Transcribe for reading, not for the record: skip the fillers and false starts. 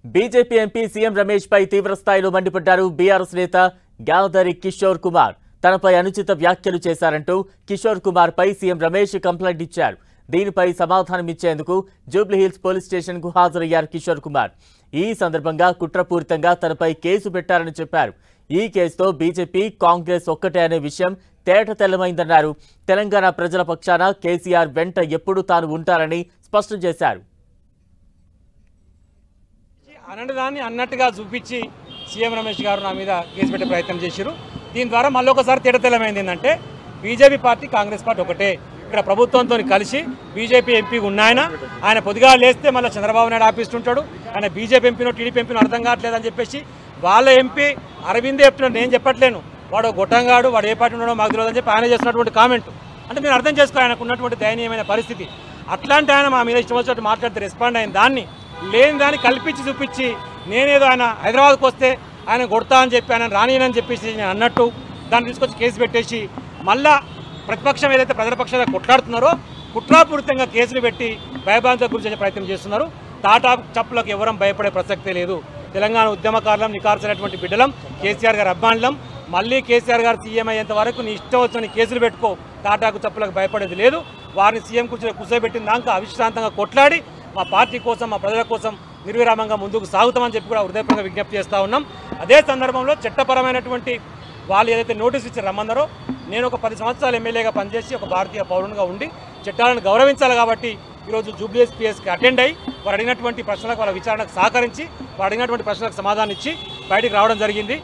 BJP MP CM Ramesh పై తీవ్ర స్థాయిలో మండిపడ్డారు బీఆర్ఎస్ నేత గాదరి కిషోర్ కుమార్. తనపై అనుచిత వ్యాఖ్యలు చేశారంటూ కిషోర్ కుమార్ పై సీఎం రమేష్ కంప్లైంట్ ఇచ్చారు. దీనిపై సమాధానమిచ్చేందుకు జూబ్లీహిల్స్ పోలీస్ స్టేషన్ కు హాజరయ్యారు కిషోర్ కుమార్. ఈ సందర్భంగా కుట్రపూరితంగా తనపై కేసు పెట్టారని చెప్పారు. ఈ కేసుతో బీజేపీ కాంగ్రెస్ ఒక్కటే అనే విషయం తేటతెల్లమైందన్నారు. తెలంగాణ ప్రజల పక్షాన కేసీఆర్ వెంట ఎప్పుడు తాను ఉంటారని స్పష్టం చేశారు. అనడాన్ని అన్నట్టుగా చూపించి సీఎం రమేష్ గారు నా మీద కేసు పెట్టే ప్రయత్నం చేశారు. దీని ద్వారా మళ్ళీ ఒకసారి తేటతెల్లమైంది ఏంటంటే బీజేపీ పార్టీ కాంగ్రెస్ పార్టీ ఒకటే. ఇక్కడ ప్రభుత్వంతో కలిసి బీజేపీ ఎంపీ ఆయన పొద్దుగా లేస్తే మళ్ళీ చంద్రబాబు నాయుడు ఆపిస్తుంటాడు. ఆయన బీజేపీ ఎంపీనో టీడీపీ ఎంపీనో అర్థం కావట్లేదని చెప్పేసి వాళ్ళ ఎంపీ అరవిందే చెప్తున్నాడు. నేను చెప్పట్లేను, వాడు గొట్టంగాడు, వాడు ఏ పార్టీ ఉన్నాడో మాకు తెలియదని చెప్పి ఆయన చేస్తున్నటువంటి కామెంట్. అంటే మీరు అర్థం చేసుకోవాలి ఆయనకు ఉన్నటువంటి దయనీయమైన పరిస్థితి. అట్లాంటి ఆయన మా మీద ఇష్టం వచ్చినట్టు మాట్లాడితే రెస్పాండ్ అయిన దాన్ని లేని దాన్ని కల్పించి చూపించి నేనేదో ఆయన హైదరాబాద్కు వస్తే ఆయన కొడతా అని చెప్పి ఆయన రానియనని చెప్పేసి నేను అన్నట్టు దాన్ని తీసుకొచ్చి కేసు పెట్టేసి మళ్ళా ప్రతిపక్షం ఏదైతే ప్రజల పక్షంగా కొట్లాడుతున్నారో కుట్రాపూరితంగా కేసులు పెట్టి భయభ్రాంతులకు గురి చేసే ప్రయత్నం చేస్తున్నారు. తాటా చప్పులకు ఎవరం భయపడే ప్రసక్తే లేదు. తెలంగాణ ఉద్యమకారులం, నికార్సైనటువంటి బిడ్డలం, కేసీఆర్ గారు అభిమానులం. మళ్ళీ కేసీఆర్ గారు సీఎం అయ్యేంత వరకు నీ ఇష్టం వచ్చిన కేసులు పెట్టుకో, తాటాకు చప్పులకు భయపడేది లేదు. వారిని సీఎం కూర్చోబెట్టిన దాకా అవిశ్రాంతంగా కొట్లాడి మా పార్టీ కోసం, మా ప్రజల కోసం నిర్విరామంగా ముందుకు సాగుతామని చెప్పి కూడా హృదయపూర్వకంగా విజ్ఞప్తి చేస్తూ ఉన్నాం. అదే సందర్భంలో చట్టపరమైనటువంటి వాళ్ళు ఏదైతే నోటీస్ ఇచ్చి రమ్మన్నారో నేను ఒక 10 సంవత్సరాలు ఎమ్మెల్యేగా పనిచేసి ఒక భారతీయ పౌరునిగా ఉండి చట్టాలను గౌరవించాలి. కాబట్టి ఈరోజు జూబ్లీహిల్స్ పిఎస్కి అటెండ్ అయ్యి వారు అడిగినటువంటి ప్రశ్నలకు వాళ్ళ విచారణకు సహకరించి వారు అడిగినటువంటి ప్రశ్నలకు సమాధానం ఇచ్చి బయటికి రావడం జరిగింది.